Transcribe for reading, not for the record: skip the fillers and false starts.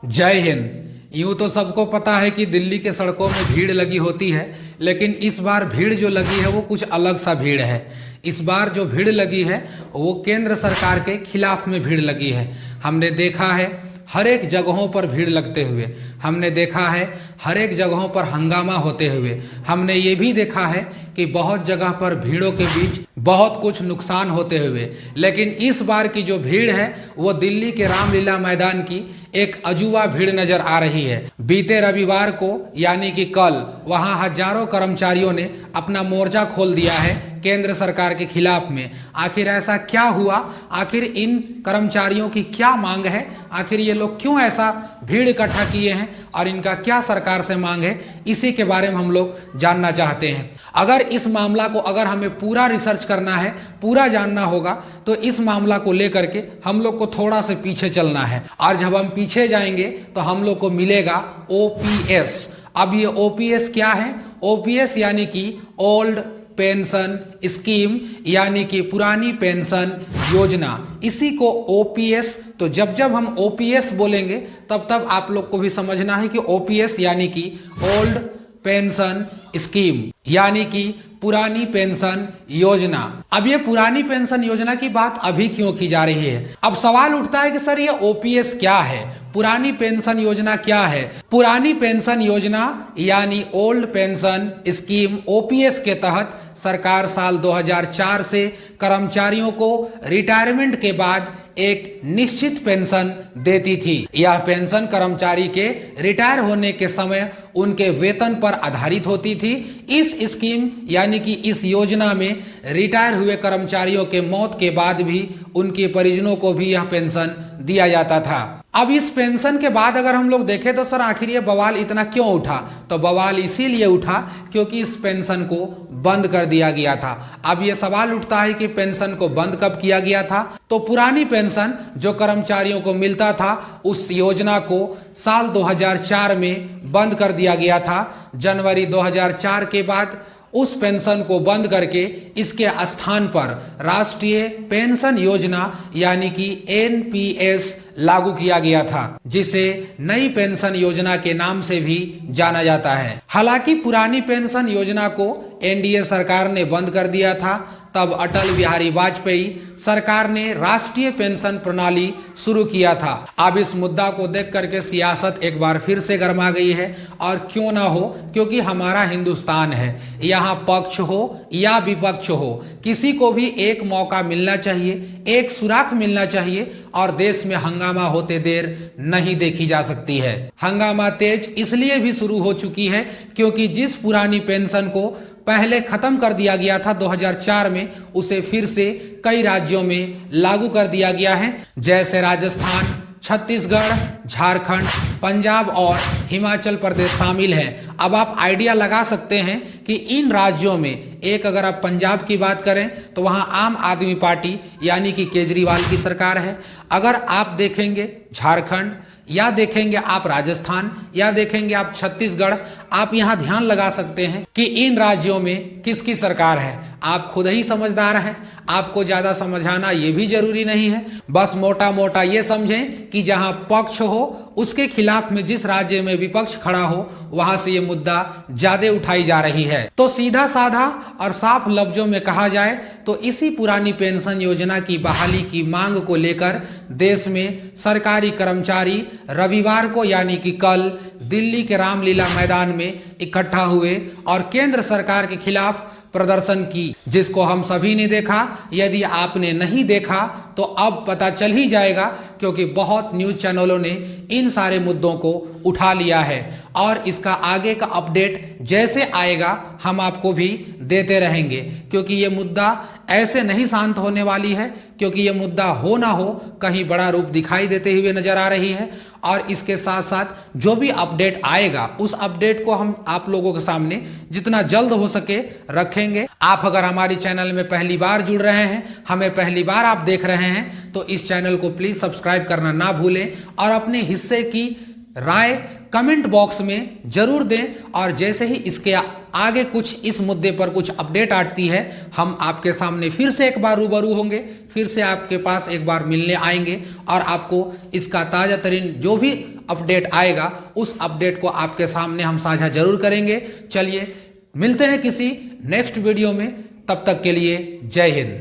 जय हिंद। यूं तो सबको पता है कि दिल्ली के सड़कों में भीड़ लगी होती है, लेकिन इस बार भीड़ जो लगी है वो कुछ अलग सा भीड़ है। इस बार जो भीड़ लगी है वो केंद्र सरकार के खिलाफ में भीड़ लगी है। हमने देखा है हर एक जगहों पर भीड़ लगते हुए, हमने देखा है हर एक जगहों पर हंगामा होते हुए, हमने ये भी देखा है कि बहुत जगह पर भीड़ों के बीच बहुत कुछ नुकसान होते हुए। लेकिन इस बार की जो भीड़ है वो दिल्ली के रामलीला मैदान की एक अजूबा भीड़ नजर आ रही है। बीते रविवार को यानी कि कल वहां हजारों कर्मचारियों ने अपना मोर्चा खोल दिया है केंद्र सरकार के खिलाफ में। आखिर ऐसा क्या हुआ, आखिर इन कर्मचारियों की क्या मांग है, आखिर ये लोग क्यों ऐसा भीड़ इकट्ठा किए हैं और इनका क्या सरकार से मांग है, इसी के बारे में हम लोग जानना चाहते हैं। अगर इस मामला को अगर हमें पूरा रिसर्च करना है, पूरा जानना होगा, तो इस मामला को लेकर के हम लोग को थोड़ा से पीछे चलना है। और जब हम पीछे जाएंगे तो हम लोग को मिलेगा ओपीएस। अब ये ओपीएस क्या है? ओपीएस यानी कि ओल्ड पेंशन स्कीम, यानी कि पुरानी पेंशन योजना, इसी को ओपीएस। तो जब जब हम ओपीएस बोलेंगे तब तब आप लोग को भी समझना है कि ओपीएस यानी कि ओल्ड पेंशन स्कीम, यानी कि पुरानी पेंशन योजना। अब ये पुरानी पेंशन योजना की बात अभी क्यों की जा रही है? अब सवाल उठता है कि सर ये ओपीएस क्या है, पुरानी पेंशन योजना क्या है? पुरानी पेंशन योजना यानी ओल्ड पेंशन स्कीम ओपीएस के तहत सरकार साल 2004 से कर्मचारियों को रिटायरमेंट के बाद एक निश्चित पेंशन देती थी। यह पेंशन कर्मचारी के रिटायर होने के समय उनके वेतन पर आधारित होती थी। इस स्कीम यानी कि इस योजना में रिटायर हुए कर्मचारियों के मौत के बाद भी उनके परिजनों को भी यह पेंशन दिया जाता था। अब इस पेंशन के बाद अगर हम लोग देखें तो सर आखिर ये बवाल इतना क्यों उठा? तो बवाल इसीलिए उठा क्योंकि इस पेंशन को बंद कर दिया गया था। अब ये सवाल उठता है कि पेंशन को बंद कब किया गया था? तो पुरानी पेंशन जो कर्मचारियों को मिलता था उस योजना को साल 2004 में बंद कर दिया गया था। जनवरी 2004 के बाद उस पेंशन को बंद करके इसके स्थान पर राष्ट्रीय पेंशन योजना यानी कि एनपीएस लागू किया गया था, जिसे नई पेंशन योजना के नाम से भी जाना जाता है। हालांकि पुरानी पेंशन योजना को एनडीए सरकार ने बंद कर दिया था, तब अटल बिहारी वाजपेयी सरकार ने राष्ट्रीय पेंशन प्रणाली शुरू किया था। अब इस मुद्दा को देख करके सियासत एक बार फिर से गर्मा गई है, और क्यों ना हो, क्योंकि हमारा हिंदुस्तान है, यहाँ पक्ष हो या विपक्ष हो, किसी को भी एक मौका मिलना चाहिए, एक सुराख मिलना चाहिए, और देश में हंगामा होते देर नहीं देखी जा सकती है। हंगामा तेज इसलिए भी शुरू हो चुकी है क्योंकि जिस पुरानी पेंशन को पहले खत्म कर दिया गया था 2004 में, उसे फिर से कई राज्यों में लागू कर दिया गया है, जैसे राजस्थान, छत्तीसगढ़, झारखंड, पंजाब और हिमाचल प्रदेश शामिल हैं। अब आप आइडिया लगा सकते हैं कि इन राज्यों में एक अगर आप पंजाब की बात करें तो वहां आम आदमी पार्टी यानी कि केजरीवाल की सरकार है। अगर आप देखेंगे झारखंड, या देखेंगे आप राजस्थान, या देखेंगे आप छत्तीसगढ़, आप यहां ध्यान लगा सकते हैं कि इन राज्यों में किसकी सरकार है। आप खुद ही समझदार हैं, आपको ज्यादा समझाना ये भी जरूरी नहीं है। बस मोटा मोटा ये समझें कि जहां पक्ष हो उसके खिलाफ में जिस राज्य में विपक्ष खड़ा हो वहां से ये मुद्दा ज्यादा उठाई जा रही है। तो सीधा साधा और साफ लफ्जों में कहा जाए तो इसी पुरानी पेंशन योजना की बहाली की मांग को लेकर देश में सरकारी कर्मचारी रविवार को यानी कि कल दिल्ली के रामलीला मैदान में इकट्ठा हुए और केंद्र सरकार के खिलाफ प्रदर्शन की, जिसको हम सभी ने देखा। यदि आपने नहीं देखा तो अब पता चल ही जाएगा, क्योंकि बहुत न्यूज़ चैनलों ने इन सारे मुद्दों को उठा लिया है, और इसका आगे का अपडेट जैसे आएगा हम आपको भी देते रहेंगे, क्योंकि ये मुद्दा ऐसे नहीं शांत होने वाली है, क्योंकि ये मुद्दा हो ना हो कहीं बड़ा रूप दिखाई देते हुए नजर आ रही है। और इसके साथ साथ जो भी अपडेट आएगा उस अपडेट को हम आप लोगों के सामने जितना जल्द हो सके रखेंगे। आप अगर हमारे चैनल में पहली बार जुड़ रहे हैं, हमें पहली बार आप देख रहे हैं, तो इस चैनल को प्लीज सब्सक्राइब करना ना भूलें, और अपने हिस्से की राय कमेंट बॉक्स में जरूर दें। और जैसे ही इसके आगे कुछ इस मुद्दे पर कुछ अपडेट आती है, हम आपके सामने फिर से एक बार रूबरू होंगे, फिर से आपके पास एक बार मिलने आएंगे और आपको इसका ताज़ा तरीन जो भी अपडेट आएगा उस अपडेट को आपके सामने हम साझा जरूर करेंगे। चलिए मिलते हैं किसी नेक्स्ट वीडियो में, तब तक के लिए जय हिंद।